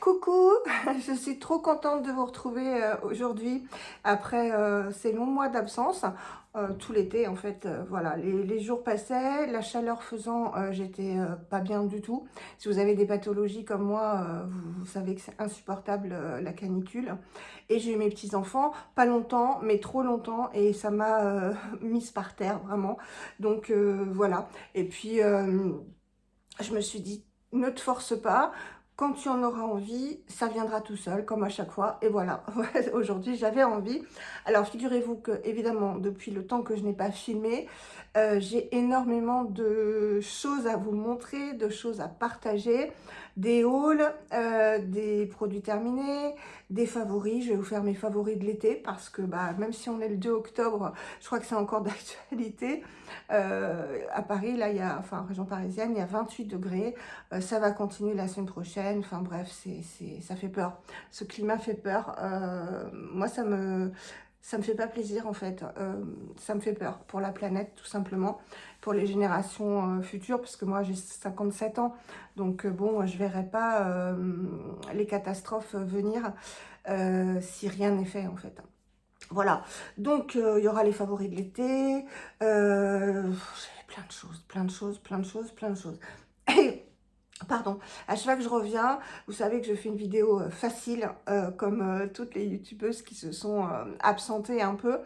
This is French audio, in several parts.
Coucou, je suis trop contente de vous retrouver aujourd'hui après ces longs mois d'absence, tout l'été en fait, voilà, les jours passaient, la chaleur faisant, j'étais pas bien du tout. Si vous avez des pathologies comme moi, vous savez que c'est insupportable la canicule. Et j'ai eu mes petits-enfants, pas longtemps, mais trop longtemps, et ça m'a mise par terre vraiment. Donc voilà, et puis je me suis dit, ne te force pas, quand tu en auras envie, ça viendra tout seul, comme à chaque fois. Et voilà, aujourd'hui j'avais envie. Alors figurez-vous que, évidemment, depuis le temps que je n'ai pas filmé, j'ai énormément de choses à vous montrer, de choses à partager, des hauls, des produits terminés, des favoris. Je vais vous faire mes favoris de l'été parce que bah, même si on est le 2 octobre, je crois que c'est encore d'actualité. À Paris, là, enfin, en région parisienne, il y a 28 degrés. Ça va continuer la semaine prochaine. Enfin bref, ça fait peur. Ce climat fait peur. Moi, ça me fait pas plaisir en fait. Ça me fait peur pour la planète, tout simplement, pour les générations futures, parce que moi, j'ai 57 ans. Donc bon, je verrai pas les catastrophes venir si rien n'est fait en fait. Voilà, donc il y aura les favoris de l'été, plein de choses, plein de choses, plein de choses, plein de choses. Et, pardon, à chaque fois que je reviens, vous savez que je fais une vidéo facile, comme toutes les youtubeuses qui se sont absentées un peu.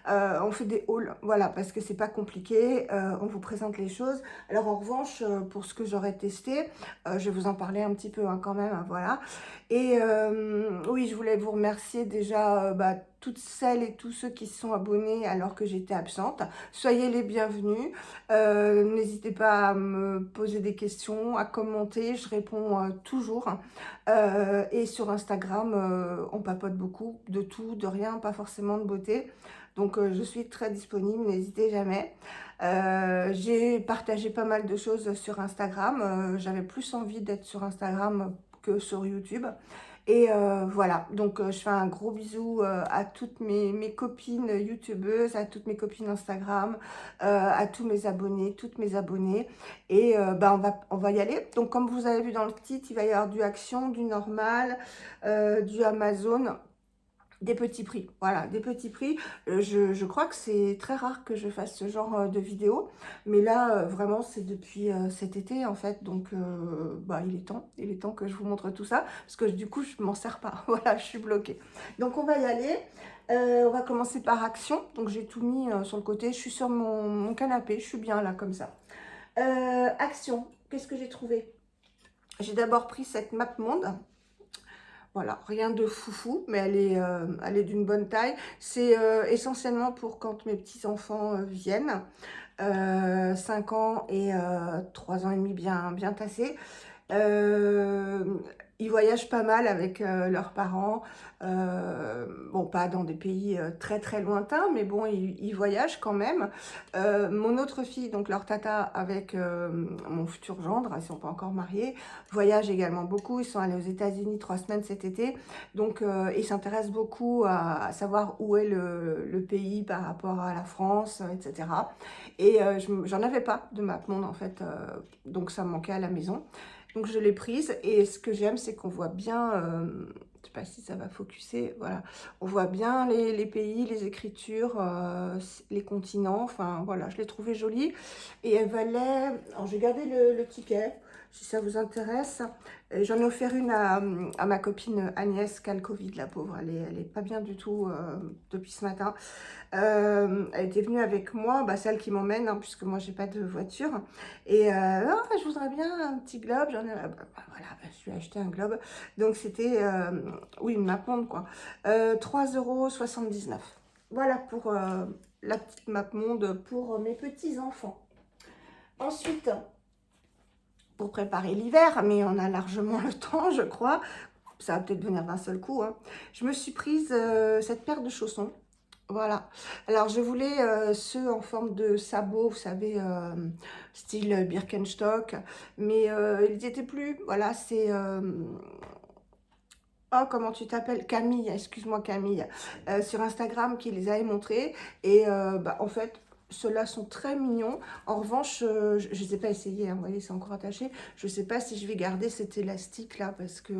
On fait des hauls, voilà, parce que c'est pas compliqué, on vous présente les choses. Alors en revanche, pour ce que j'aurais testé, je vais vous en parler un petit peu hein, quand même, hein, voilà. Et oui, je voulais vous remercier déjà bah, toutes celles et tous ceux qui se sont abonnés alors que j'étais absente. Soyez les bienvenus. N'hésitez pas à me poser des questions, à commenter, je réponds toujours. Et sur Instagram, on papote beaucoup de tout, de rien, pas forcément de beauté. Donc je suis très disponible, n'hésitez jamais. J'ai partagé pas mal de choses sur Instagram. J'avais plus envie d'être sur Instagram que sur YouTube. Et voilà, donc je fais un gros bisou à toutes mes copines youtubeuses, à toutes mes copines Instagram, à tous mes abonnés, toutes mes abonnées. Et bah, on va y aller. Donc comme vous avez vu dans le titre, il va y avoir du Action, du normal, du Amazon. Des petits prix, voilà, des petits prix. Je crois que c'est très rare que je fasse ce genre de vidéo, mais là, vraiment, c'est depuis cet été, en fait, donc bah, il est temps que je vous montre tout ça, parce que du coup, je m'en sers pas, voilà, je suis bloquée. Donc, on va y aller. On va commencer par Action, donc j'ai tout mis sur le côté, je suis sur mon canapé, je suis bien là, comme ça. Action, qu'est-ce que j'ai trouvé? J'ai d'abord pris cette map monde. Voilà, rien de foufou, mais elle est d'une bonne taille. C'est essentiellement pour quand mes petits-enfants viennent, 5 ans et 3 ans et demi bien tassés. Euh, Ils voyagent pas mal avec leurs parents, bon pas dans des pays très lointains, mais bon ils voyagent quand même. Mon autre fille, donc leur tata avec mon futur gendre, ils sont pas encore mariés, voyagent également beaucoup. Ils sont allés aux États-Unis 3 semaines cet été, donc ils s'intéressent beaucoup à savoir où est le pays par rapport à la France, etc. Et j'en avais pas de map monde en fait, donc ça me manquait à la maison. Donc je l'ai prise et ce que j'aime c'est qu'on voit bien, je sais pas si ça va focuser, voilà, on voit bien les pays, les écritures, les continents, enfin voilà, je l'ai trouvée jolie et elle valait, alors j'ai gardé le ticket si ça vous intéresse. J'en ai offert une à ma copine Agnès qui a le Covid, la pauvre, elle est pas bien du tout depuis ce matin. Elle était venue avec moi, bah, celle qui m'emmène, hein, puisque moi j'ai pas de voiture. Et oh, je voudrais bien un petit globe. J'en ai, voilà, je lui ai acheté un globe. Donc c'était, oui, une map monde quoi. 3,79 €. Voilà pour la petite map monde pour mes petits enfants. Ensuite, pour préparer l'hiver, mais on a largement le temps, je crois. Ça va peut-être venir d'un seul coup, hein. Je me suis prise cette paire de chaussons. Voilà. Alors, je voulais ceux en forme de sabot, vous savez, style Birkenstock, mais ils n'y étaient plus. Voilà, c'est... oh, comment tu t'appelles? Camille, excuse-moi Camille, sur Instagram qui les avait montrés. Et bah, en fait, Ceux-là sont très mignons. En revanche, je ne les ai pas essayés, hein, vous voyez, c'est encore attaché. Je ne sais pas si je vais garder cet élastique-là, parce que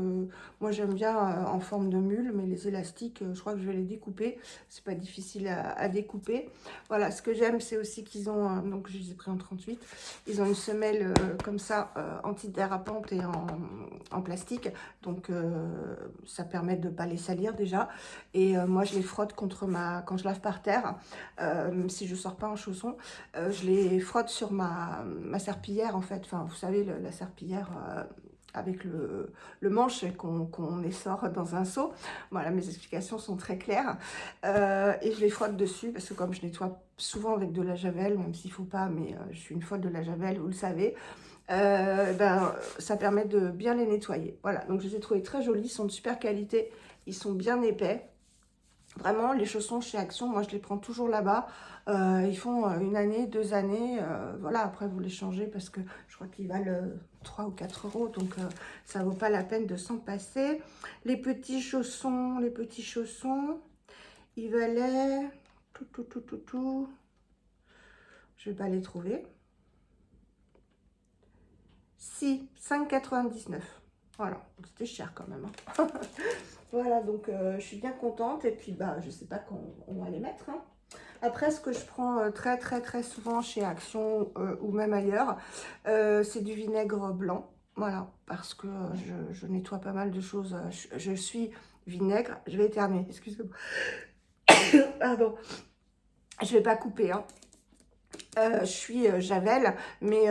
moi, j'aime bien en forme de mule, mais les élastiques, je crois que je vais les découper. C'est pas difficile à découper. Voilà, ce que j'aime, c'est aussi qu'ils ont, donc je les ai pris en 38, ils ont une semelle comme ça, antidérapante et en plastique. Donc, ça permet de ne pas les salir déjà. Et moi, je les frotte contre quand je lave par terre. Si je sors pas en chaussons, je les frotte sur ma serpillière en fait. Enfin, vous savez, la serpillière avec le manche qu'on essore dans un seau. Voilà, mes explications sont très claires. Et je les frotte dessus parce que comme je nettoie souvent avec de la javel, même s'il faut pas, mais je suis une folle de la javel, vous le savez. Ben, ça permet de bien les nettoyer. Voilà, donc je les ai trouvés très jolis, ils sont de super qualité, ils sont bien épais. Vraiment, les chaussons chez Action, moi je les prends toujours là-bas. Ils font 1 année, 2 années. Voilà, après vous les changez parce que je crois qu'ils valent 3 ou 4 euros. Donc ça vaut pas la peine de s'en passer. Les petits chaussons, ils valaient... Je vais pas les trouver. Si, 5,99. Voilà, c'était cher quand même. Hein. Voilà, donc je suis bien contente. Et puis, bah, je sais pas quand on va les mettre. Hein. Après, ce que je prends très souvent chez Action ou même ailleurs, c'est du vinaigre blanc. Voilà, parce que je nettoie pas mal de choses. Je suis vinaigre. Je vais éternuer, excusez-moi. Pardon. Je vais pas couper, hein. Je suis Javel, mais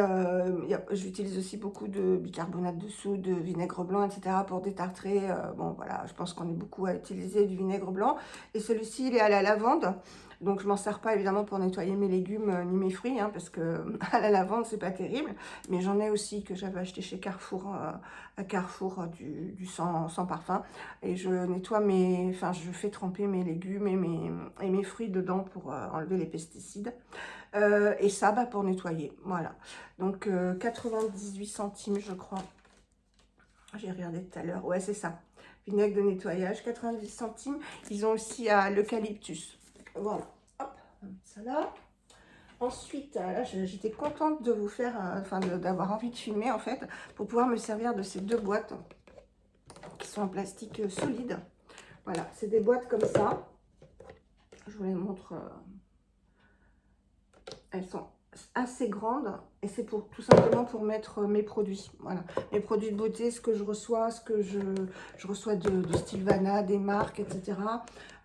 j'utilise aussi beaucoup de bicarbonate de soude, de vinaigre blanc, etc. pour détartrer. Bon, voilà, je pense qu'on est beaucoup à utiliser du vinaigre blanc. Et celui-ci, il est à la lavande. Donc, je m'en sers pas évidemment pour nettoyer mes légumes ni mes fruits, hein, parce que à la lavande, c'est pas terrible. Mais j'en ai aussi que j'avais acheté chez Carrefour, à Carrefour, du sans parfum. Et je nettoie enfin, je fais tremper mes légumes et mes fruits dedans pour enlever les pesticides. Et ça, bah, pour nettoyer, voilà. Donc, 98 centimes, je crois. J'ai regardé tout à l'heure. Ouais, c'est ça. Vinaigre de nettoyage, 90 centimes. Ils ont aussi à l'eucalyptus. Voilà. Hop, on va mettre ça là. Ensuite, là, j'étais contente de vous faire, enfin, d'avoir envie de filmer, en fait, pour pouvoir me servir de ces 2 boîtes qui sont en plastique solide. Voilà, c'est des boîtes comme ça. Je vous les montre. Elles sont assez grandes et c'est tout simplement pour mettre mes produits. Voilà, mes produits de beauté, ce que je reçois, ce que je reçois de Stilvana, des marques, etc.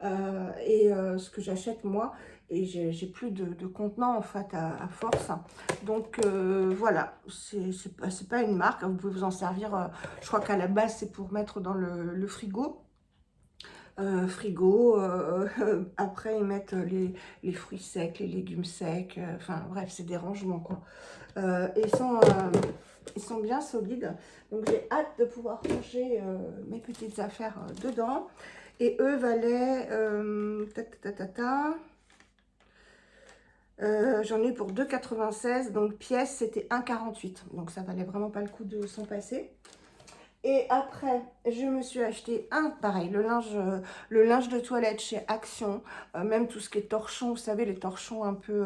Ce que j'achète moi. Et j'ai plus de contenant en fait à force. Donc voilà, c'est pas une marque. Vous pouvez vous en servir. Je crois qu'à la base, c'est pour mettre dans le frigo. Après ils mettent les fruits secs, les légumes secs, enfin bref, c'est des rangements quoi. Et ils sont bien solides, donc j'ai hâte de pouvoir ranger mes petites affaires dedans. Et eux valaient j'en ai pour 2,96, donc pièce c'était 1,48, donc ça valait vraiment pas le coup de s'en passer. Et après, je me suis acheté pareil, le linge de toilette chez Action, même tout ce qui est torchon, vous savez, les torchons un peu,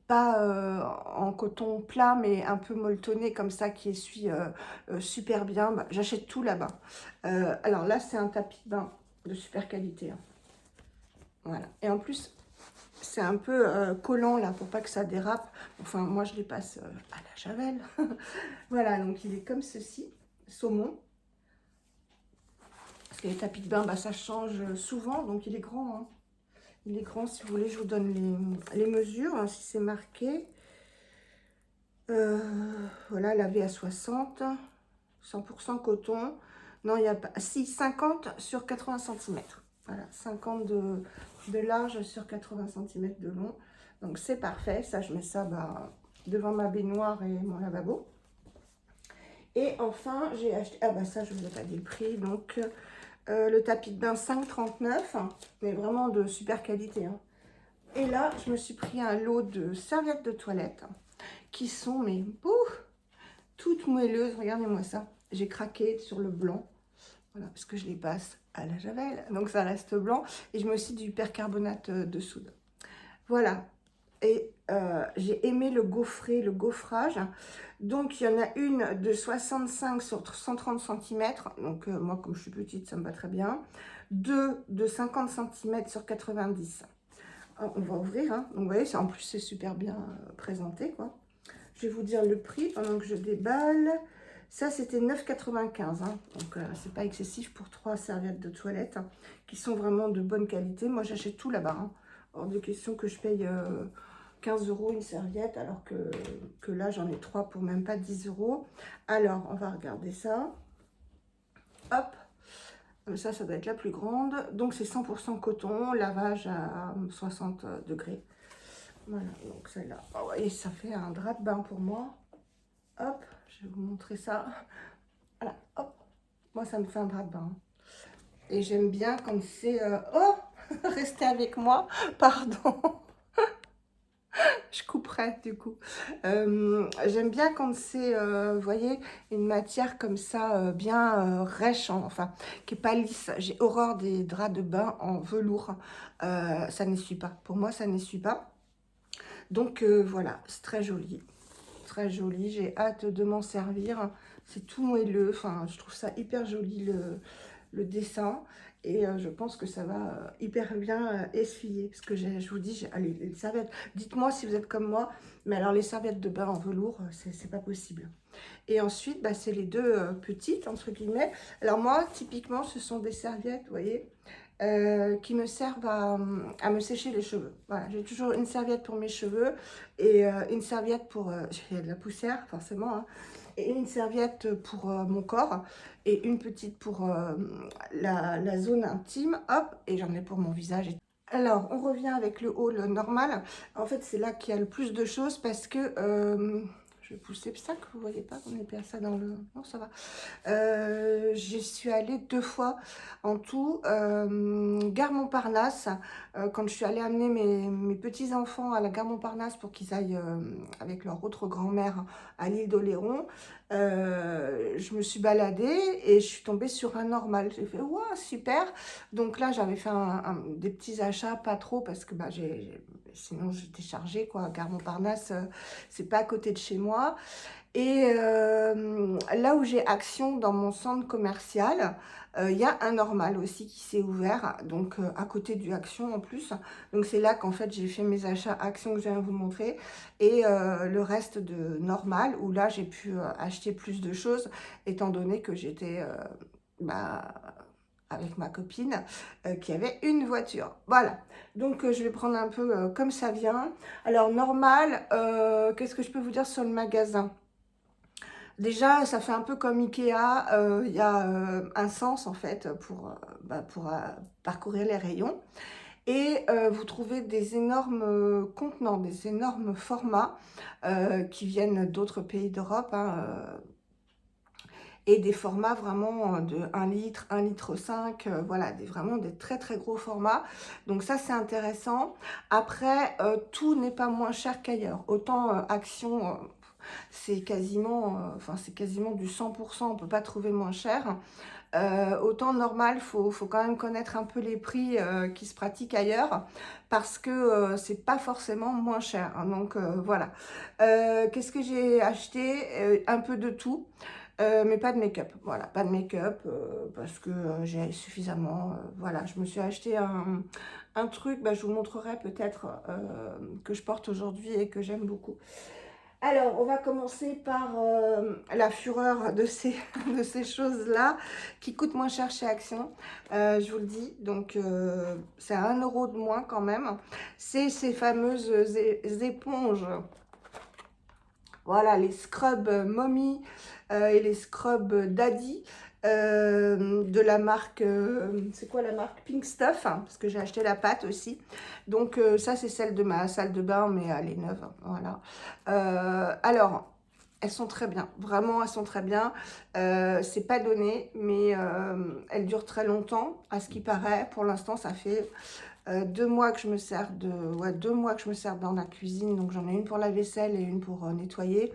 pas en coton plat, mais un peu molletonné comme ça, qui essuie super bien. Bah, j'achète tout là-bas. Alors là, c'est un tapis de bain de super qualité. Hein. Voilà. Et en plus, c'est un peu collant là, pour pas que ça dérape. Enfin, moi, je les passe à la javel. Voilà, donc il est comme ceci. Saumon, parce que les tapis de bain, bah, ça change souvent, donc il est grand. Hein. Il est grand, si vous voulez, je vous donne les mesures, hein, si c'est marqué. Voilà, lavé à 60, 100% coton. Non, il n'y a pas... Si, 50 sur 80 cm. Voilà, 50 de large sur 80 cm de long. Donc c'est parfait, ça je mets ça bah, devant ma baignoire et mon lavabo. Et enfin, j'ai acheté... Ah bah ça, je ne vous ai pas dit le prix. Donc, le tapis de bain 5,39. Mais vraiment de super qualité. Hein. Et là, je me suis pris un lot de serviettes de toilette. Qui sont, mais, toutes moelleuses. Regardez-moi ça. J'ai craqué sur le blanc. Voilà, parce que je les passe à la javel. Donc, ça reste blanc. Et je mets aussi du percarbonate de soude. Voilà. et j'ai aimé le gaufret, le gaufrage. Donc, il y en a une de 65 sur 130 cm. Donc, moi, comme je suis petite, ça me va très bien. Deux de 50 cm sur 90. Alors, on va ouvrir. Hein. Donc, vous voyez, en plus, c'est super bien présenté, quoi. Je vais vous dire le prix pendant que je déballe. Ça, c'était 9,95 €. Hein. Donc, c'est pas excessif pour 3 serviettes de toilette hein, qui sont vraiment de bonne qualité. Moi, j'achète tout là-bas. Hein. Hors de question que je paye 15 € une serviette, alors que là, j'en ai 3 pour même pas 10 €. Alors, on va regarder ça. Hop. Ça doit être la plus grande. Donc, c'est 100% coton, lavage à 60 degrés. Voilà, donc celle-là. Oh, et ça fait un drap de bain pour moi. Hop, je vais vous montrer ça. Voilà, hop. Moi, ça me fait un drap de bain. Et j'aime bien quand c'est... Oh, restez avec moi, pardon. Je couperai du coup. J'aime bien quand c'est, vous voyez, une matière comme ça, bien rêche, enfin, qui n'est pas lisse. J'ai horreur des draps de bain en velours. Ça n'essuie pas. Pour moi, ça n'essuie pas. Donc voilà, c'est très joli. Très joli. J'ai hâte de m'en servir. C'est tout moelleux. Enfin, je trouve ça hyper joli le dessin. Et je pense que ça va hyper bien essuyer. Parce que je vous dis, allez, les serviettes, dites-moi si vous êtes comme moi. Mais alors, les serviettes de bain en velours, c'est pas possible. Et ensuite, bah, c'est les deux petites, entre guillemets. Alors moi, typiquement, ce sont des serviettes, vous voyez, qui me servent à me sécher les cheveux. Voilà, j'ai toujours une serviette pour mes cheveux et une serviette pour... il y a de la poussière, forcément, hein, et une serviette pour mon corps et une petite pour la zone intime, hop, et j'en ai pour mon visage. Alors, on revient avec le haul normal. En fait, c'est là qu'il y a le plus de choses parce que... je vais pousser ça que vous ne voyez pas, on est bien ça dans le... Non, ça va. J'y suis allée 2 fois en tout. Gare Montparnasse, quand je suis allée amener mes petits-enfants à la gare Montparnasse pour qu'ils aillent avec leur autre grand-mère à l'île d'Oléron, je me suis baladée et je suis tombée sur un normal. J'ai fait, waouh, super! Donc là, j'avais fait des petits achats, pas trop, parce que bah, sinon j'étais chargée, quoi. Gare Montparnasse, c'est pas à côté de chez moi. Et là où j'ai Action dans mon centre commercial, il y a un normal aussi qui s'est ouvert, donc à côté du Action en plus. Donc c'est là qu'en fait j'ai fait mes achats Action que je viens de vous montrer. Et le reste de normal, où là j'ai pu acheter plus de choses, étant donné que j'étais bah, avec ma copine qui avait une voiture. Voilà, donc je vais prendre un peu comme ça vient. Alors normal, qu'est-ce que je peux vous dire sur le magasin ? Déjà, ça fait un peu comme Ikea, il y a un sens en fait pour parcourir les rayons. Et vous trouvez des énormes contenants, des énormes formats qui viennent d'autres pays d'Europe, hein, et des formats vraiment de 1 litre, 1,5 litre, voilà, vraiment des très très gros formats. Donc ça, c'est intéressant. Après, tout n'est pas moins cher qu'ailleurs. Autant Action... c'est quasiment, c'est quasiment du 100%, on ne peut pas trouver moins cher. Autant normal, faut quand même connaître un peu les prix qui se pratiquent ailleurs, parce que c'est pas forcément moins cher. Hein, donc voilà. Qu'est-ce que j'ai acheté? Un peu de tout. Mais pas de make-up, voilà, pas de make-up, parce que j'ai suffisamment, voilà, je me suis acheté un truc, bah, je vous montrerai peut-être, que je porte aujourd'hui et que j'aime beaucoup. Alors, on va commencer par la fureur de ces, de ces choses-là, qui coûtent moins cher chez Action, je vous le dis. Donc, c'est à 1 € de moins quand même. C'est ces fameuses éponges. Voilà, les scrubs Mommy et les scrubs Daddy de la marque, c'est quoi la marque? Pink Stuff, hein, parce que j'ai acheté la pâte aussi. Donc ça, c'est celle de ma salle de bain, mais elle est neuve, hein, voilà. Alors, elles sont très bien, vraiment, elles sont très bien. C'est pas donné, mais elles durent très longtemps, à ce qui paraît. Pour l'instant, ça fait... 2 mois que je me sers 2 mois que je me sers dans la cuisine, donc j'en ai une pour la vaisselle et une pour nettoyer.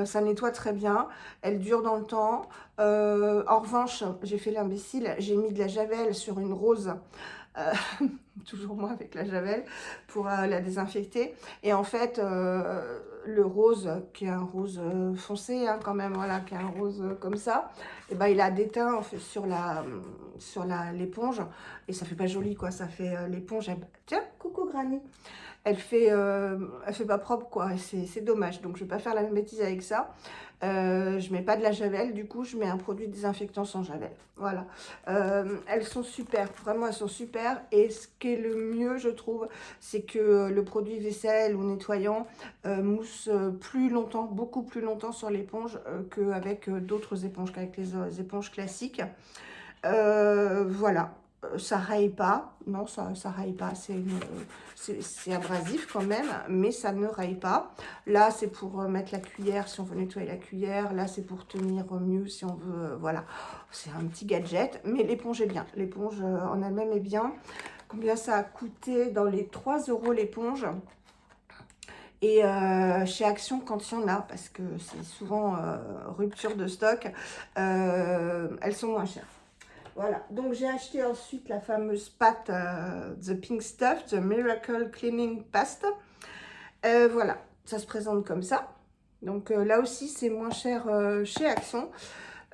Ça nettoie très bien, elle dure dans le temps. En revanche, j'ai fait l'imbécile, j'ai mis de la javel sur une rose. toujours moi avec la javel, pour la désinfecter. Et en fait, le rose, qui est un rose foncé quand même, voilà, qui est un rose comme ça, et ben il a déteint en fait sur l'éponge, et ça fait pas joli quoi, ça fait l'éponge, tiens, coucou Granny, elle fait pas propre quoi, c'est dommage. Donc je vais pas faire la même bêtise avec ça. Je mets pas de la javel, du coup je mets un produit désinfectant sans javel. Voilà. Elles sont super, vraiment elles sont super. Et ce qui est le mieux je trouve, c'est que le produit vaisselle ou nettoyant mousse plus longtemps, beaucoup plus longtemps sur l'éponge qu'avec d'autres éponges, qu'avec les éponges classiques. Voilà, ça raye pas, non, ça raye pas, c'est abrasif quand même, mais ça ne raye pas. Là, c'est pour mettre la cuillère, si on veut nettoyer la cuillère. Là, c'est pour tenir mieux, si on veut, voilà. C'est un petit gadget, mais l'éponge est bien. L'éponge en elle-même est bien. Combien ça a coûté? Dans les 3 € l'éponge. Et chez Action, quand il y en a, parce que c'est souvent rupture de stock, elles sont moins chères. Voilà, donc j'ai acheté ensuite la fameuse pâte The Pink Stuff, The Miracle Cleaning Pasta. Voilà, ça se présente comme ça. Donc là aussi, c'est moins cher chez Action.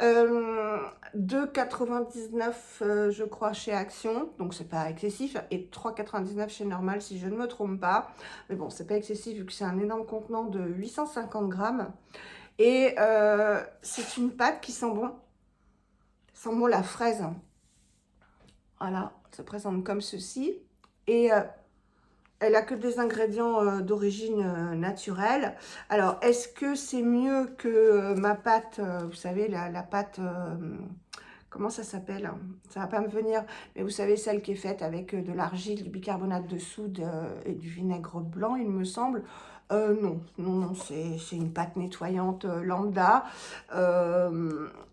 2,99 je crois chez Action, donc c'est pas excessif, et 3,99 chez Normal si je ne me trompe pas. Mais bon, c'est pas excessif vu que c'est un énorme contenant de 850 grammes. Et c'est une pâte qui sent bon. Ça sent bon la fraise. Voilà, elle se présente comme ceci. Et elle a que des ingrédients d'origine naturelle. Alors, est-ce que c'est mieux que ma pâte, vous savez, la pâte, comment ça s'appelle? Ça va pas me venir, mais vous savez, celle qui est faite avec de l'argile, du bicarbonate de soude et du vinaigre blanc, il me semble. Non, c'est une pâte nettoyante lambda.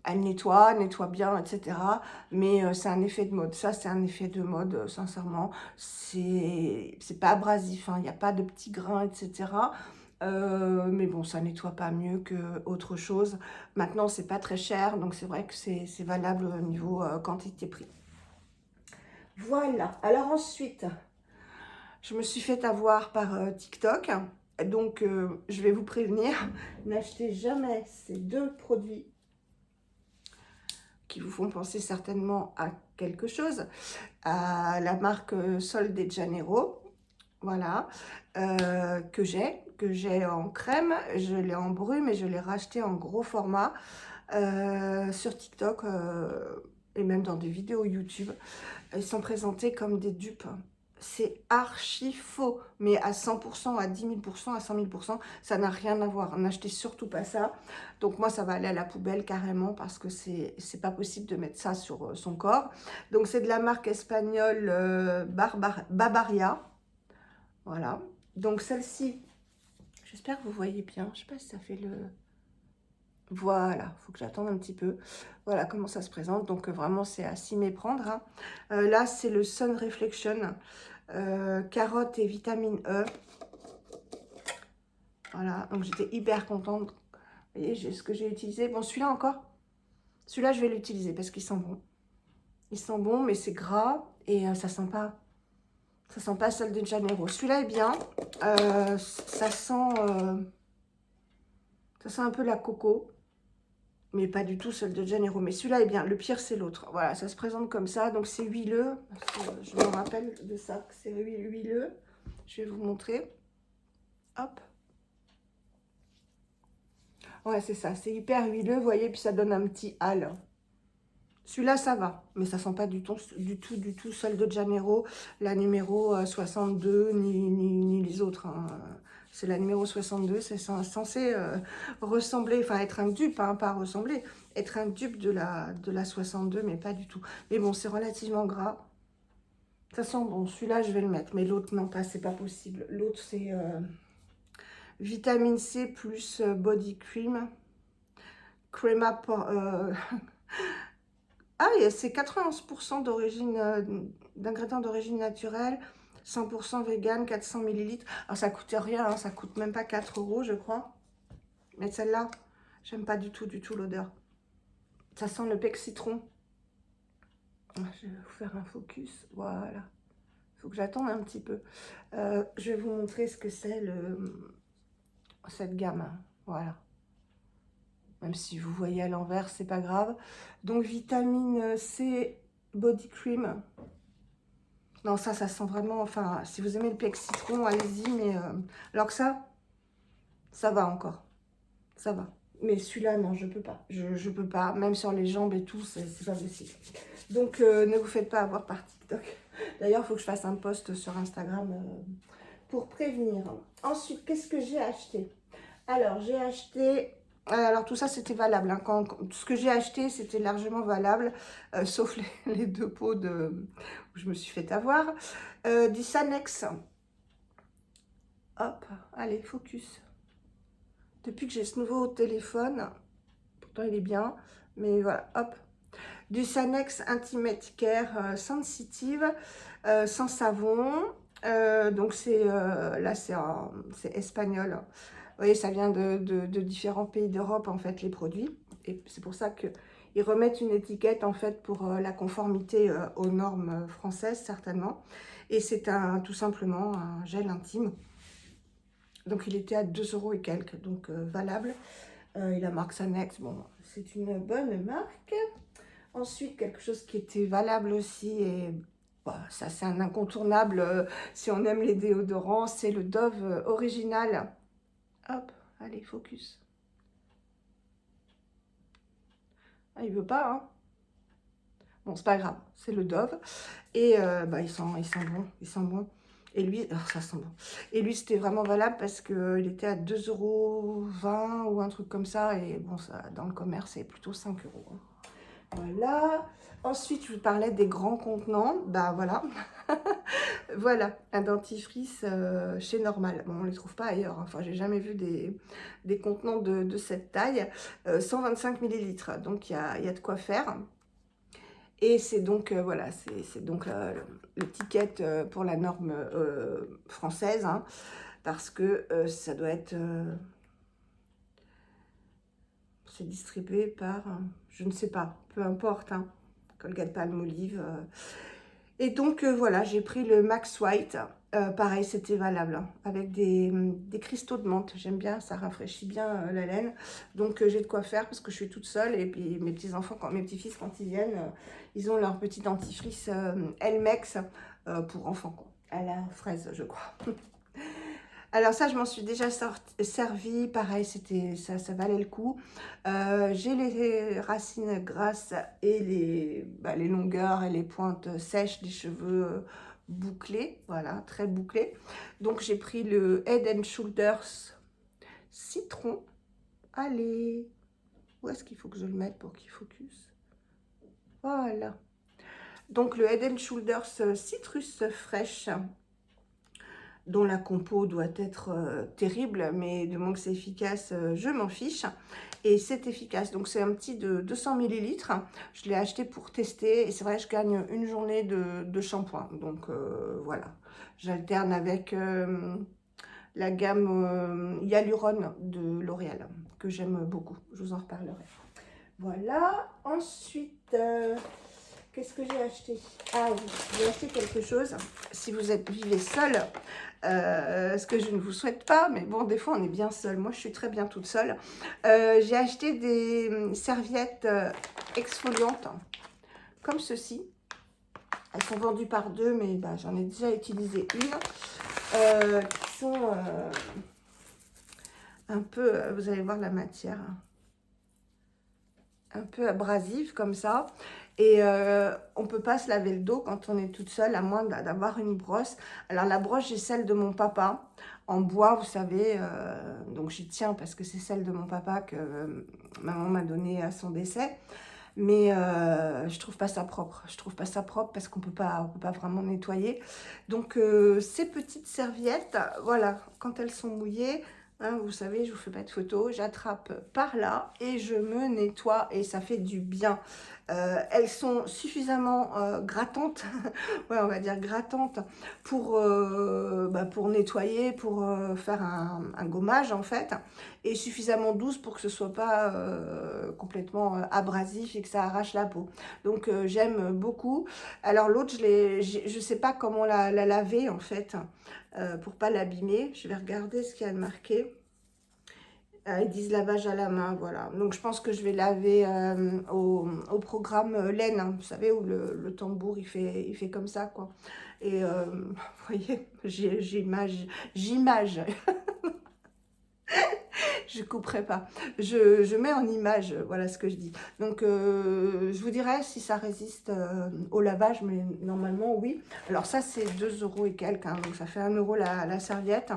Elle nettoie bien, etc. Mais c'est un effet de mode. Ça, c'est un effet de mode, sincèrement. C'est pas abrasif, il n'y a pas de petits grains, etc. Mais bon, ça nettoie pas mieux que autre chose. Maintenant, c'est pas très cher, donc c'est vrai que c'est valable au niveau quantité-prix. Voilà. Alors ensuite, je me suis fait avoir par TikTok. Donc, je vais vous prévenir, n'achetez jamais ces 2 produits qui vous font penser certainement à quelque chose, à la marque Sol de Janeiro, voilà, que j'ai en crème, je l'ai en brume et je l'ai racheté en gros format sur TikTok et même dans des vidéos YouTube. Ils sont présentés comme des dupes. C'est archi faux, mais à 100%, à 10 000%, à 100 000%, ça n'a rien à voir. N'achetez surtout pas ça. Donc moi, ça va aller à la poubelle carrément parce que c'est pas possible de mettre ça sur son corps. Donc c'est de la marque espagnole Barbaria. Voilà. Donc celle-ci, j'espère que vous voyez bien. Je sais pas si ça fait le... Voilà, il faut que j'attende un petit peu. Voilà comment ça se présente. Donc vraiment, c'est à s'y méprendre. Là, c'est le Sun Reflection. Carotte et vitamine E. Voilà, donc j'étais hyper contente. Vous voyez, ce que j'ai utilisé. Bon, celui-là encore. Celui-là, je vais l'utiliser parce qu'il sent bon. Il sent bon, mais c'est gras et ça sent pas. Ça sent pas Sol de Janeiro. Celui-là est bien. Ça sent un peu la coco. Mais pas du tout Sol de Janeiro. Mais celui-là est bien. Le pire, c'est l'autre. Voilà, ça se présente comme ça. Donc, c'est huileux. Je me rappelle de ça, que c'est huileux. Je vais vous montrer. Hop. Ouais, c'est ça. C'est hyper huileux, vous voyez. Puis, ça donne un petit hâle. Celui-là, ça va. Mais ça sent pas du tout Sol de Janeiro. La numéro 62, ni les autres. C'est la numéro 62, c'est censé ressembler, enfin être un dupe, pas ressembler, être un dupe de la 62, mais pas du tout. Mais bon, c'est relativement gras. Ça sent bon, celui-là, je vais le mettre, mais l'autre, non, pas, c'est pas possible. L'autre, c'est vitamine C plus body cream. Crema pour... Ah, c'est 91% d'ingrédients d'origine naturelle. 100% vegan, 400 ml. Alors, ça coûte rien, ça coûte même pas 4 €, je crois. Mais celle-là, j'aime pas du tout l'odeur. Ça sent le pec citron. Je vais vous faire un focus. Voilà. faut que j'attende un petit peu. Je vais vous montrer ce que c'est cette gamme. Voilà. Même si vous voyez à l'envers, c'est pas grave. Donc, vitamine C Body Cream. Non, ça sent vraiment... Enfin, si vous aimez le pec citron, allez-y. Mais alors que ça va encore. Ça va. Mais celui-là, non, je peux pas. Je peux pas. Même sur les jambes et tout, c'est pas possible. Donc, ne vous faites pas avoir par TikTok. D'ailleurs, il faut que je fasse un post sur Instagram pour prévenir. Ensuite, qu'est-ce que j'ai acheté? Alors, j'ai acheté... Alors, tout ça, c'était valable. Hein. Tout ce que j'ai acheté, c'était largement valable, sauf les deux pots où je me suis fait avoir. Du Sanex. Hop, allez, focus. Depuis que j'ai ce nouveau téléphone, pourtant il est bien, mais voilà, hop. Du Sanex Intimate Care Sensitive, sans savon. Donc, là, c'est espagnol. Vous voyez, ça vient de différents pays d'Europe, en fait, les produits. Et c'est pour ça qu'ils remettent une étiquette, en fait, pour la conformité aux normes françaises, certainement. Et c'est tout simplement un gel intime. Donc, il était à 2 € et quelques, donc valable. Et la marque Sanex, bon, c'est une bonne marque. Ensuite, quelque chose qui était valable aussi, et bah, ça, c'est un incontournable si on aime les déodorants, c'est le Dove original. Hop, allez, focus. Ah, il veut pas, hein. Bon, c'est pas grave, c'est le Dove. Et bah, il sent bon, il sent bon. Et lui, oh, ça sent bon. Et lui, c'était vraiment valable parce qu'il était à 2,20 € ou un truc comme ça. Et bon, ça, dans le commerce, c'est plutôt 5 €. Hein. Voilà. Ensuite, je vous parlais des grands contenants. Bah voilà. Voilà, un dentifrice chez Normal. Bon, on ne les trouve pas ailleurs. Enfin, j'ai jamais vu des contenants de cette taille. 125 millilitres. Donc, il y a de quoi faire. Et c'est donc, voilà, c'est donc l'étiquette pour la norme française. Hein, parce que ça doit être... c'est distribué par, je ne sais pas, peu importe, hein, Colgate-Palmolive. Et donc, voilà, j'ai pris le Max White. Pareil, c'était valable, hein, avec des cristaux de menthe. J'aime bien, ça rafraîchit bien la laine. Donc, j'ai de quoi faire parce que je suis toute seule. Et puis, mes petits-enfants, mes petits-fils, quand ils viennent, ils ont leur petit dentifrice Elmex pour enfants, quoi, à la fraise, je crois. Alors ça, je m'en suis déjà servi, pareil, ça valait le coup. J'ai les racines grasses et les longueurs et les pointes sèches des cheveux bouclés, voilà, très bouclés. Donc j'ai pris le Head and Shoulders citron. Allez, où est-ce qu'il faut que je le mette pour qu'il focus? Voilà. Donc le Head and Shoulders citrus fraîche, dont la compo doit être terrible, mais du moment que c'est efficace, je m'en fiche. Et c'est efficace, donc c'est un petit de 200 millilitres. Je l'ai acheté pour tester, et c'est vrai, je gagne une journée de shampoing. Donc voilà, j'alterne avec la gamme Hyaluron de L'Oréal, que j'aime beaucoup, je vous en reparlerai. Voilà, ensuite... qu'est-ce que j'ai acheté? Ah oui, j'ai acheté quelque chose. Si vous vivez seul, ce que je ne vous souhaite pas, mais bon, des fois on est bien seul. Moi, je suis très bien toute seule. J'ai acheté des serviettes exfoliantes, comme ceci. Elles sont vendues par deux, mais bah, j'en ai déjà utilisé une. Qui sont un peu, vous allez voir la matière, un peu abrasive comme ça. Et on ne peut pas se laver le dos quand on est toute seule, à moins d'avoir une brosse. Alors la brosse, j'ai celle de mon papa, en bois, vous savez. Donc j'y tiens parce que c'est celle de mon papa que maman m'a donnée à son décès. Mais je trouve pas ça propre. Je trouve pas ça propre parce qu'on peut pas vraiment nettoyer. Donc ces petites serviettes, voilà, quand elles sont mouillées... Hein, vous savez, je vous fais pas de photos, j'attrape par là et je me nettoie et ça fait du bien. Elles sont suffisamment grattantes, ouais, on va dire grattantes, pour nettoyer, pour faire un gommage en fait. et suffisamment douce pour que ce soit pas complètement abrasif et que ça arrache la peau. Donc j'aime beaucoup. Alors l'autre, je sais pas comment la laver en fait, pour pas l'abîmer. Je vais regarder ce qu'il y a de marqué. Ils disent lavage à la main, voilà. Donc je pense que je vais laver au programme laine, hein, vous savez, où le tambour il fait comme ça, quoi. Et vous voyez, j'image, je couperai pas. Je mets en image, voilà ce que je dis. Donc je vous dirai si ça résiste au lavage, mais normalement oui. Alors ça c'est 2 € et quelques, hein, donc ça fait 1 € la serviette.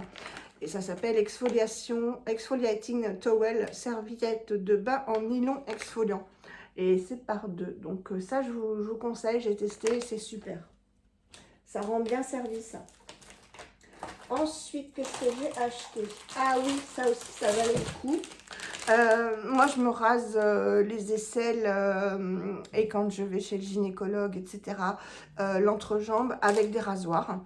Et ça s'appelle Exfoliating Towel, serviette de bain en nylon exfoliant. Et c'est par 2. Donc ça, je vous conseille, j'ai testé, c'est super. Ça rend bien service. Ensuite, qu'est-ce que j'ai acheté? Ah oui, ça aussi, ça valait le coup. Moi, je me rase les aisselles et quand je vais chez le gynécologue, etc., l'entrejambe avec des rasoirs.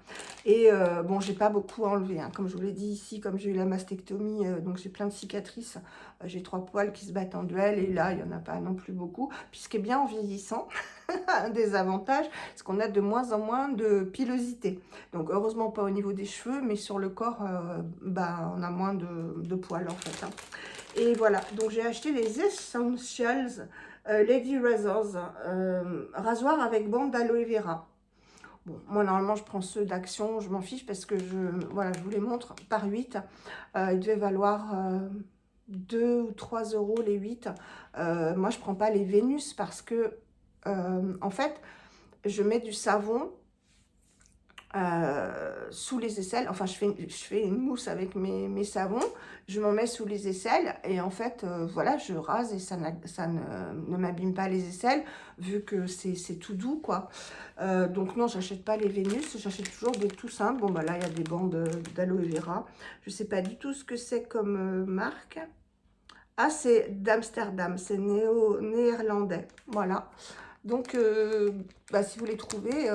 Et bon, j'ai pas beaucoup enlevé, hein. Comme je vous l'ai dit ici, comme j'ai eu la mastectomie, donc j'ai plein de cicatrices. J'ai 3 poils qui se battent en duel et là, il n'y en a pas non plus beaucoup. Puis ce qui est bien en vieillissant, un des avantages, c'est qu'on a de moins en moins de pilosité. Donc heureusement pas au niveau des cheveux, mais sur le corps, bah, on a moins de poils en fait, hein. Et voilà, donc j'ai acheté les Essentials Lady Razors, rasoir avec bande d'aloe vera. Bon, moi normalement je prends ceux d'Action, je m'en fiche parce que voilà, je vous les montre par 8. Ils devaient valoir 2 ou 3 € les 8. Moi je prends pas les Vénus parce que en fait je mets du savon sous les aisselles, enfin je fais une mousse avec mes savons, je m'en mets sous les aisselles et en fait voilà, je rase et ça ne m'abîme pas les aisselles vu que c'est tout doux, quoi. Donc non, j'achète pas les Vénus, j'achète toujours des tout simples. Bon bah là il y a des bandes d'aloe vera, je sais pas du tout ce que c'est comme marque. Ah, c'est d'Amsterdam, c'est néerlandais, voilà. Donc, bah, si vous les trouvez,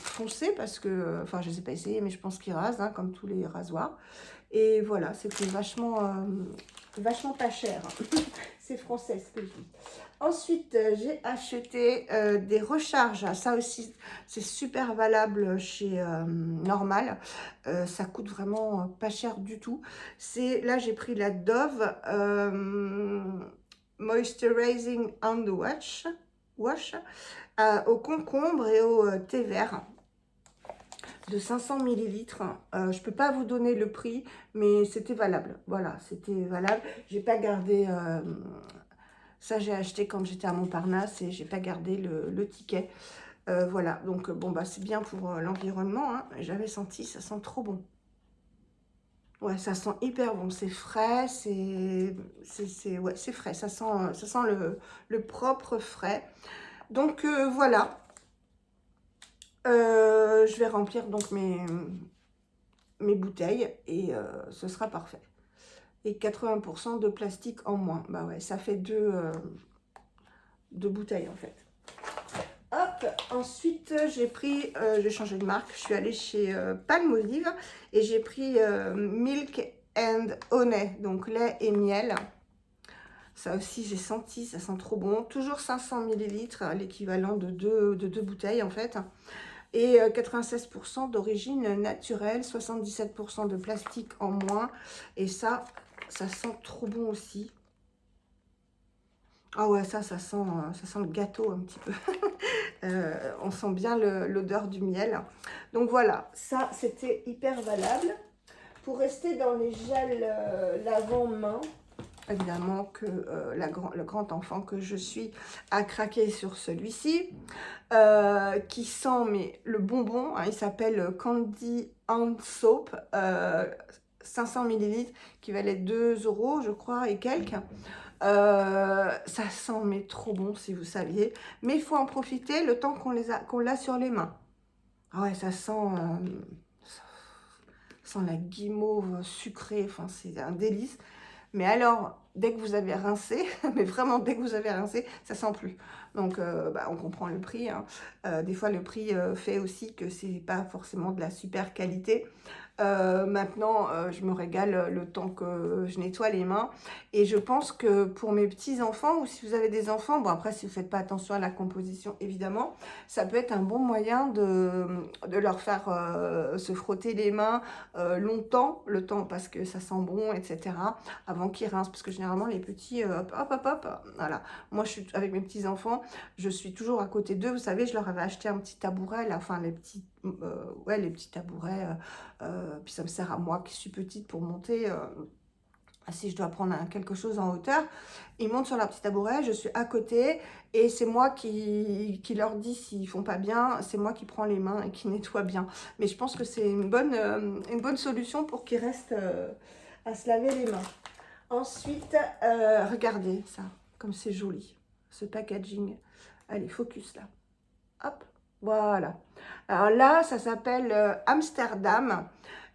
foncez parce que, enfin, je ne les ai pas essayés, mais je pense qu'ils rasent, hein, comme tous les rasoirs. Et voilà, c'était vachement pas cher. C'est français ce que je dis. Ensuite, j'ai acheté des recharges. Ça aussi, c'est super valable chez Normal. Ça coûte vraiment pas cher du tout. Là, j'ai pris la Dove Moisturizing Hand Wash au concombre et au thé vert de 500 millilitres. Je peux pas vous donner le prix, mais c'était valable. Voilà, c'était valable. J'ai pas gardé... ça, j'ai acheté quand j'étais à Montparnasse et j'ai pas gardé le ticket. Voilà, donc bon, bah c'est bien pour l'environnement, hein. J'avais senti, ça sent trop bon. Ouais, ça sent hyper bon, c'est frais, ouais, c'est frais, ça sent le propre frais. Donc voilà, je vais remplir donc mes bouteilles et ce sera parfait. Et 80% de plastique en moins. Bah ouais, ça fait deux bouteilles en fait. Hop, ensuite j'ai changé de marque, je suis allée chez Palmolive et j'ai pris Milk and Honey, donc lait et miel. Ça aussi j'ai senti, ça sent trop bon. Toujours 500 millilitres, l'équivalent de deux bouteilles en fait. Et 96% d'origine naturelle, 77% de plastique en moins. Et ça sent trop bon aussi. Ah ouais, ça sent le gâteau un petit peu. On sent bien l'odeur du miel. Donc voilà, ça c'était hyper valable. Pour rester dans les gels lavant-main, évidemment que le grand enfant que je suis a craqué sur celui-ci, qui sent mais le bonbon, hein, il s'appelle Candy Hand Soap, 500 millilitres, qui valait 2 € je crois et quelques. Ça sent mais trop bon si vous saviez, mais il faut en profiter le temps qu'on l'a sur les mains. Ah ouais, ça sent la guimauve sucrée, enfin c'est un délice. Mais alors dès que vous avez rincé, mais vraiment dès que vous avez rincé, ça sent plus. Donc, on comprend le prix, hein. Des fois, le prix fait aussi que c'est pas forcément de la super qualité. Maintenant, je me régale le temps que je nettoie les mains. Et je pense que pour mes petits-enfants, ou si vous avez des enfants, bon après, si vous ne faites pas attention à la composition, évidemment, ça peut être un bon moyen de leur faire se frotter les mains longtemps, le temps, parce que ça sent bon, etc., avant qu'ils rincent. Parce que généralement, les petits, hop, hop, hop, hop, voilà. Moi, je suis avec mes petits-enfants, je suis toujours à côté d'eux. Vous savez, je leur avais acheté un petit tabouret, là, enfin, les petits, ouais, les petits tabourets, puis ça me sert à moi qui suis petite pour monter. Si je dois prendre quelque chose en hauteur, ils montent sur leur petit tabouret, je suis à côté et c'est moi qui leur dis s'ils font pas bien, c'est moi qui prends les mains et qui nettoie bien. Mais je pense que c'est une bonne solution pour qu'ils restent à se laver les mains. Ensuite, regardez ça, comme c'est joli, ce packaging. Allez, focus là. Hop, voilà. Alors là, ça s'appelle Amsterdam.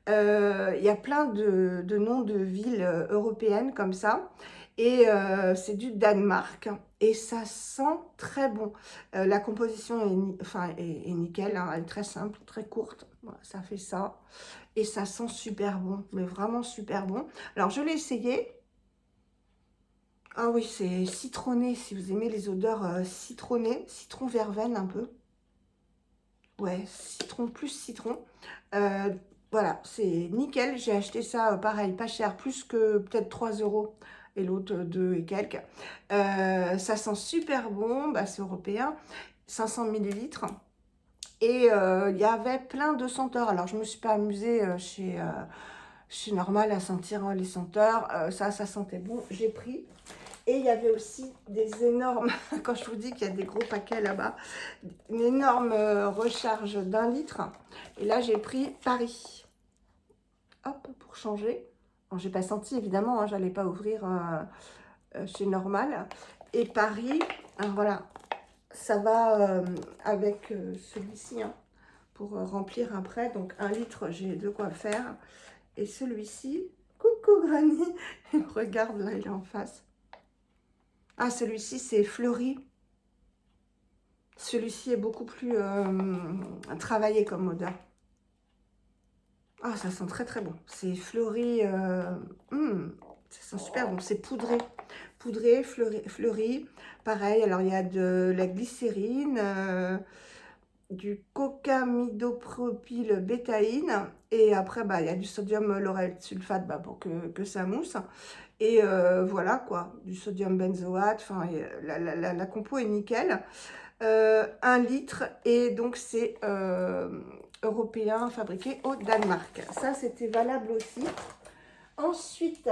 Il y a plein de noms de villes européennes comme ça. Et c'est du Danemark. Et ça sent très bon. La composition est nickel, hein, elle est très simple, très courte. Voilà, ça fait ça. Et ça sent super bon, mais vraiment super bon. Alors, je l'ai essayé. Ah oui, c'est citronné, si vous aimez les odeurs citronnées, citron verveine un peu. Ouais, citron plus citron. Euh, voilà, c'est nickel. J'ai acheté ça, pareil, pas cher, plus que peut-être 3 euros. Et l'autre, 2 et quelques. Ça sent super bon, bah, c'est européen. 500 millilitres. Et il y avait plein de senteurs. Alors, je me suis pas amusée chez Normal à sentir les senteurs. Ça sentait bon. J'ai pris. Et il y avait aussi des énormes, quand je vous dis qu'il y a des gros paquets là-bas, une énorme recharge d'1 litre. Et là, j'ai pris Paris. Hop, pour changer. Bon, j'ai pas senti, évidemment, hein, j'allais pas ouvrir chez Normal. Et Paris, alors voilà, ça va avec celui-ci, hein, pour remplir après. Donc 1 litre, j'ai de quoi faire. Et celui-ci, coucou Granny, il me regarde là, il est en face. Ah, celui-ci, c'est fleuri. Celui-ci est beaucoup plus travaillé comme odeur. Ah, ça sent très très bon. C'est fleuri. Ça sent super bon. C'est poudré. Poudré, fleuri. Pareil, alors il y a de la glycérine, du cocamidopropyl bétaïne. Et après, bah, il y a du sodium lauryl sulfate pour que ça mousse. Et voilà quoi, du sodium benzoate. Enfin, la compo est nickel. 1 litre et donc c'est européen, fabriqué au Danemark. Ça, c'était valable aussi. Ensuite,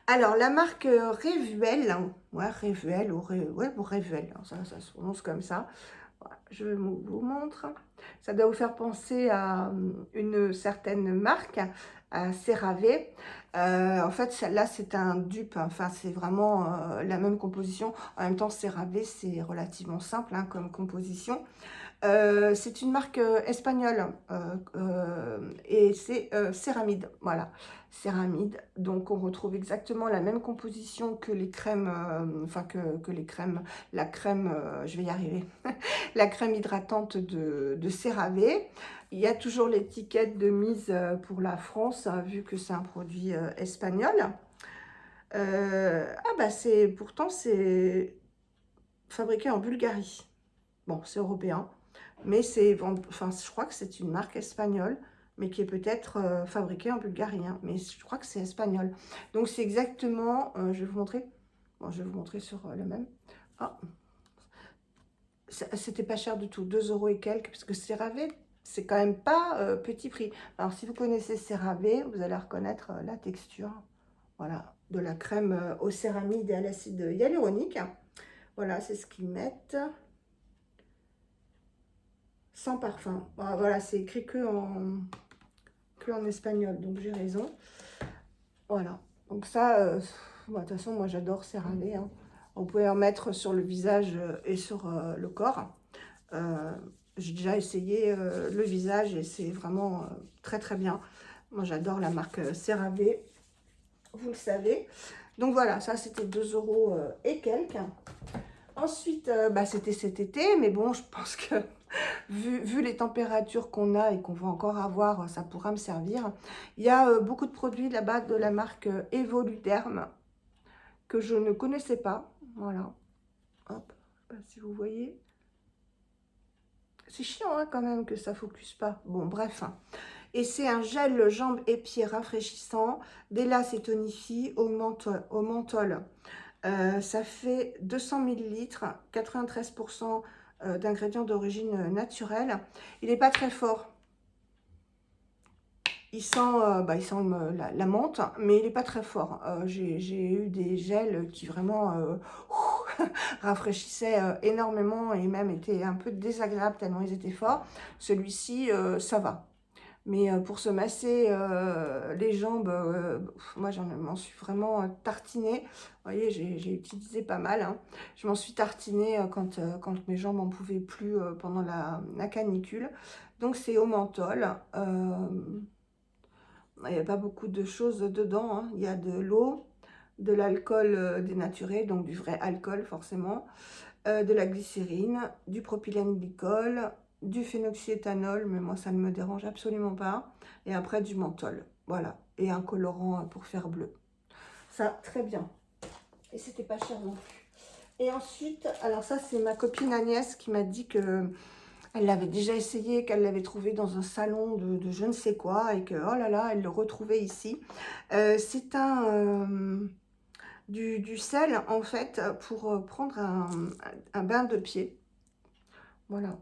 alors la marque Revuel, ouais, Revuel, ouais, Revuel, ça se prononce comme ça. Voilà, je vous montre. Ça doit vous faire penser à une certaine marque, à CeraVe. En fait, celle-là, c'est un dupe. Enfin, c'est vraiment la même composition. En même temps, CeraVe, c'est relativement simple, hein, comme composition. C'est une marque espagnole et c'est Céramide, voilà, Céramide. Donc on retrouve exactement la même composition que les crèmes, enfin que les crèmes, la crème, je vais y arriver, la crème hydratante de CeraVe. Il y a toujours l'étiquette de mise pour la France, hein, vu que c'est un produit espagnol. Ah bah pourtant c'est fabriqué en Bulgarie. Bon, c'est européen. Mais enfin, je crois que c'est une marque espagnole, mais qui est peut-être fabriquée en Bulgarie, hein. Mais je crois que c'est espagnol. Donc c'est exactement, je vais vous montrer. Bon, je vais vous montrer sur le même. Ah, c'était pas cher du tout, 2 euros et quelques, parce que CeraVe, c'est quand même pas petit prix. Alors si vous connaissez CeraVe, vous allez reconnaître la texture, voilà, de la crème au céramide et à l'acide hyaluronique. Voilà, c'est ce qu'ils mettent. Sans parfum. Voilà, c'est écrit que en espagnol, donc j'ai raison. Voilà. Donc ça, de toute façon, moi j'adore CeraVe, hein. On pouvait en mettre sur le visage et sur le corps. J'ai déjà essayé le visage et c'est vraiment très très bien. Moi j'adore la marque CeraVe, vous le savez. Donc voilà, ça c'était 2 € et quelques. Ensuite, c'était cet été, mais bon, je pense que vu les températures qu'on a et qu'on va encore avoir, ça pourra me servir. Il y a beaucoup de produits là-bas de la marque Evoluderm que je ne connaissais pas. Voilà. Hop, je sais pas si vous voyez. C'est chiant hein, quand même que ça focus pas. Bon, bref. Et c'est un gel jambes et pieds rafraîchissant, délace et tonifie au menthol. Ça fait 200 ml, 93% d'ingrédients d'origine naturelle. Il n'est pas très fort. Il sent, la menthe, mais il n'est pas très fort. J'ai eu des gels qui vraiment rafraîchissaient énormément et même étaient un peu désagréables tellement ils étaient forts. Celui-ci, ça va. Mais pour se masser les jambes, moi je m'en suis vraiment tartinée. Vous voyez, j'ai utilisé pas mal. Hein. Je m'en suis tartinée quand mes jambes n'en pouvaient plus pendant la canicule. Donc c'est au menthol. Il n'y a pas beaucoup de choses dedans. Hein. Il y a de l'eau, de l'alcool dénaturé, donc du vrai alcool forcément, de la glycérine, du propylène glycol, du phénoxyéthanol, mais moi ça ne me dérange absolument pas, et après du menthol, voilà, et un colorant pour faire bleu. Ça, très bien. Et c'était pas cher non plus. Et ensuite, alors ça c'est ma copine Agnès qui m'a dit que elle l'avait déjà essayé, qu'elle l'avait trouvé dans un salon de je ne sais quoi, et que oh là là, elle le retrouvait ici. C'est du sel en fait pour prendre un bain de pied. Voilà,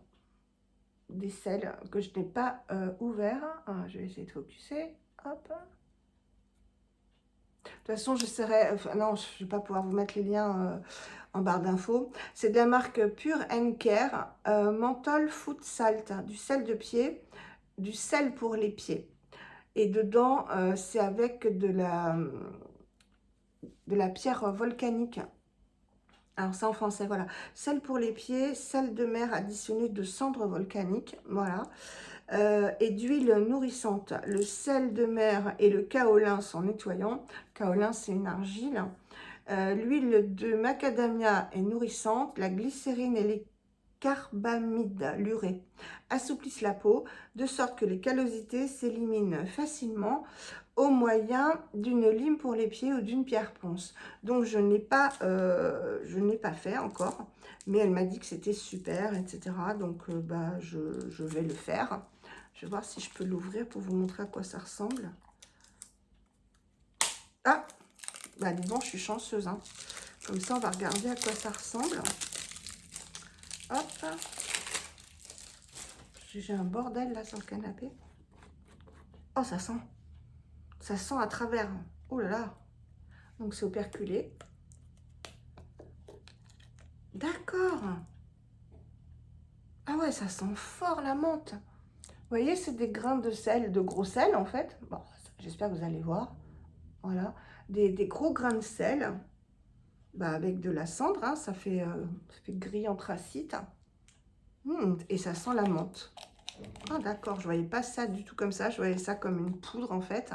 des sels que je n'ai pas ouverts. Ah, je vais essayer de focuser. Hop. De toute façon, j'essaierai. Enfin, non, je ne vais pas pouvoir vous mettre les liens en barre d'infos. C'est de la marque Pure and Care, Menthol Foot Salt, du sel de pied, du sel pour les pieds. Et dedans, c'est avec de la pierre volcanique. Alors ça en français, voilà. Sel pour les pieds, sel de mer additionné de cendres volcaniques, voilà. Et d'huile nourrissante. Le sel de mer et le kaolin sont nettoyants. Kaolin, c'est une argile. L'huile de macadamia est nourrissante. La glycérine et les carbamides lurés assouplissent la peau, de sorte que les callosités s'éliminent facilement au moyen d'une lime pour les pieds ou d'une pierre ponce. Donc je n'ai pas fait encore, mais elle m'a dit que c'était super, etc. Donc je vais le faire. Je vais voir si je peux l'ouvrir pour vous montrer à quoi ça ressemble. Ah, dis donc, je suis chanceuse. Hein. Comme ça, on va regarder à quoi ça ressemble. Hop. J'ai un bordel là sur le canapé. Oh, ça sent. Ça sent à travers. Oh là là. Donc, c'est operculé. D'accord. Ah ouais, ça sent fort la menthe. Vous voyez, c'est des grains de sel, de gros sel en fait. Bon, j'espère que vous allez voir. Voilà. Des gros grains de sel. Avec de la cendre, hein, ça fait gris anthracite. Et ça sent la menthe. Ah d'accord, je voyais pas ça du tout comme ça. Je voyais ça comme une poudre en fait.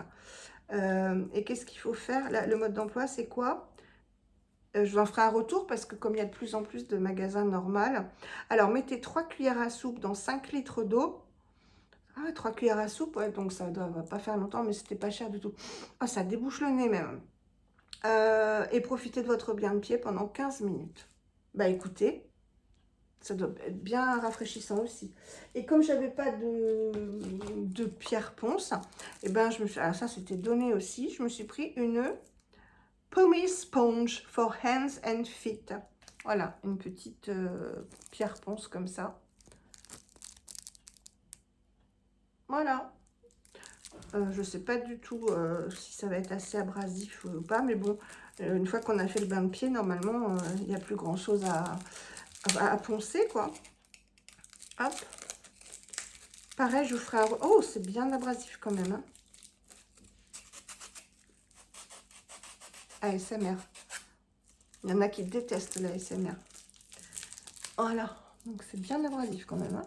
Et qu'est-ce qu'il faut faire? Là, le mode d'emploi, c'est quoi? Je vous en ferai un retour parce que comme il y a de plus en plus de magasins normaux. Alors, mettez 3 cuillères à soupe dans 5 litres d'eau. Ah, 3 cuillères à soupe, ouais, donc ça ne va pas faire longtemps, mais c'était pas cher du tout. Ah, ça débouche le nez même. Et profitez de votre bain de pied pendant 15 minutes. Écoutez, ça doit être bien rafraîchissant aussi. Et comme j'avais pas de pierre ponce, et alors ça c'était donné aussi, je me suis pris une Pumice Sponge for Hands and Feet. Voilà, une petite pierre ponce comme ça. Voilà. Je sais pas du tout si ça va être assez abrasif ou pas, mais bon, une fois qu'on a fait le bain de pied, normalement, il n'y a plus grand chose à poncer, quoi. Hop. Pareil, je vous ferai un... Oh, c'est bien abrasif quand même. Hein. ASMR. Il y en a qui détestent la ASMR. Voilà. Donc, c'est bien abrasif quand même. Hein.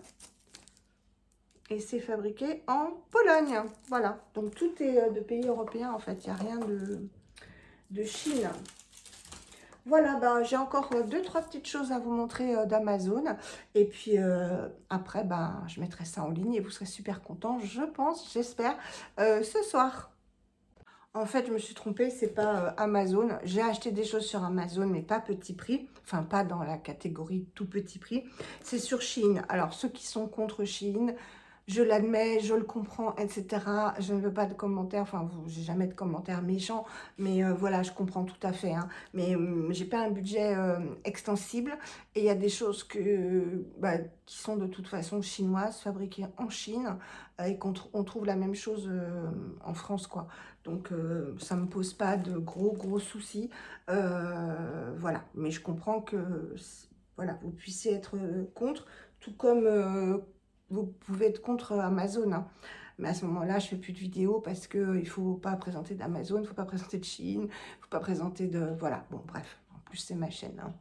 Et c'est fabriqué en Pologne. Voilà. Donc, tout est de pays européens, en fait. Il n'y a rien de Chine. Voilà, ben, j'ai encore deux, trois petites choses à vous montrer d'Amazon. Et puis après, ben, je mettrai ça en ligne et vous serez super contents, je pense, j'espère, ce soir. En fait, je me suis trompée, c'est pas Amazon. J'ai acheté des choses sur Amazon, mais pas petit prix. Enfin, pas dans la catégorie tout petit prix. C'est sur Shein. Alors, ceux qui sont contre Shein, je l'admets, je le comprends, etc. Je ne veux pas de commentaires, enfin, j'ai jamais de commentaires méchants, mais voilà, je comprends tout à fait, hein. Mais j'ai pas un budget extensible et il y a des choses bah, qui sont de toute façon chinoises, fabriquées en Chine et on trouve la même chose en France, quoi. Donc, ça me pose pas de gros soucis. Voilà, mais je comprends que voilà, vous puissiez être contre, tout comme vous pouvez être contre Amazon, hein. Mais à ce moment-là, je fais plus de vidéos parce qu'il ne faut pas présenter d'Amazon, il ne faut pas présenter de Chine, il ne faut pas présenter de... Voilà, bon, bref. En plus, c'est ma chaîne, hein.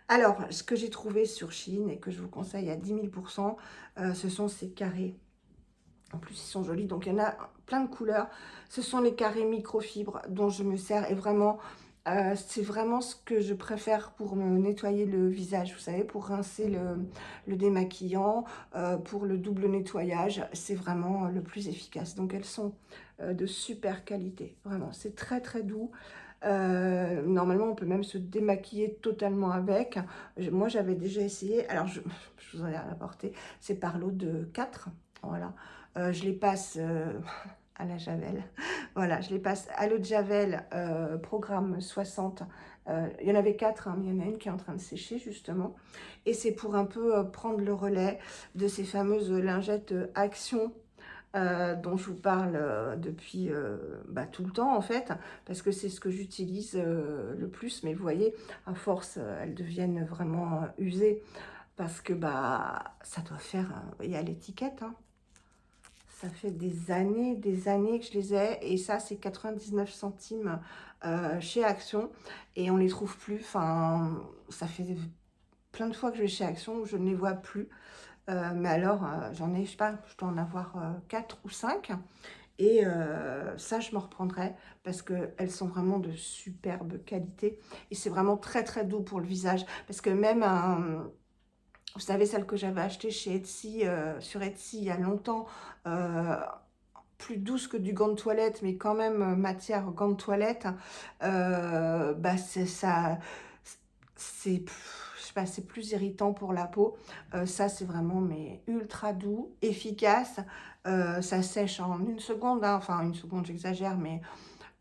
Alors, ce que j'ai trouvé sur Chine et que je vous conseille à 10 000 %, ce sont ces carrés. En plus, ils sont jolis. Donc, il y en a plein de couleurs. Ce sont les carrés microfibres dont je me sers. Et vraiment, c'est vraiment ce que je préfère pour me nettoyer le visage. Vous savez, pour rincer le démaquillant, pour le double nettoyage. C'est vraiment le plus efficace. Donc, elles sont de super qualité. Vraiment, c'est très doux. Normalement, on peut même se démaquiller totalement avec. Moi, j'avais déjà essayé. Alors, je vous en ai apporté. C'est par lot de 4. Voilà. Je les passe à la Javel. Voilà, je les passe à l'eau de Javel, programme 60. Il y en avait 4, hein, mais il y en a une qui est en train de sécher, justement. Et c'est pour un peu prendre le relais de ces fameuses lingettes Action dont je vous parle depuis bah, tout le temps, en fait, parce que c'est ce que j'utilise le plus. Mais vous voyez, à force, elles deviennent vraiment usées, parce que bah, ça doit faire... il y a l'étiquette, hein. Ça fait des années que je les ai. Et ça, c'est 99 centimes chez Action. Et on les trouve plus. Enfin, ça fait plein de fois que je vais chez Action où je ne les vois plus. Mais alors, j'en ai, je sais pas, je dois en avoir 4 ou 5. Et ça, je m'en reprendrai parce qu'elles sont vraiment de superbe qualité. Et c'est vraiment très doux pour le visage. Parce que même vous savez, celle que j'avais achetée chez Etsy, sur Etsy il y a longtemps, plus douce que du gant de toilette, mais quand même matière gant de toilette, bah c'est ça, c'est, je sais pas, c'est plus irritant pour la peau. Ça, c'est vraiment mais ultra doux, efficace. Ça sèche en une seconde, hein. Enfin une seconde, j'exagère, mais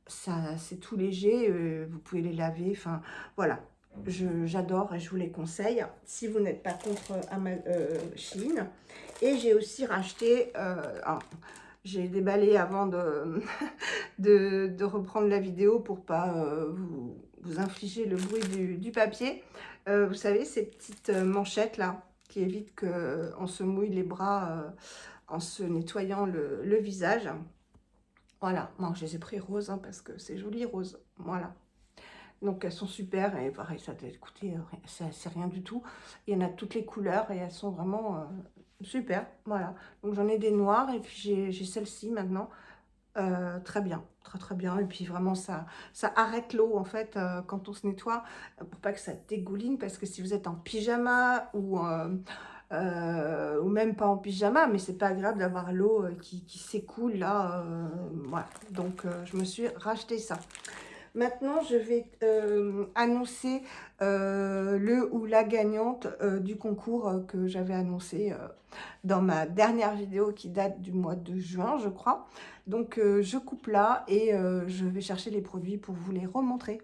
ça, c'est tout léger. Vous pouvez les laver. Enfin, voilà. J'adore et je vous les conseille si vous n'êtes pas contre Shein. Et j'ai aussi racheté, j'ai déballé avant de, de reprendre la vidéo pour pas vous infliger le bruit du papier. Vous savez, ces petites manchettes là qui évitent qu'on se mouille les bras en se nettoyant le visage. Voilà, moi je les ai pris rose hein, parce que c'est joli rose. Voilà. Donc elles sont super et pareil, ça doit coûter, c'est rien du tout. Il y en a toutes les couleurs et elles sont vraiment super. Voilà. Donc j'en ai des noires et puis j'ai celle-ci maintenant. Très bien, très bien. Et puis vraiment ça arrête l'eau en fait quand on se nettoie pour pas que ça dégouline, parce que si vous êtes en pyjama ou même pas en pyjama, mais c'est pas agréable d'avoir l'eau qui s'écoule là. Voilà. Donc je me suis racheté ça. Maintenant, je vais annoncer le ou la gagnante du concours que j'avais annoncé dans ma dernière vidéo qui date du mois de juin, je crois. Donc, je coupe là et je vais chercher les produits pour vous les remontrer.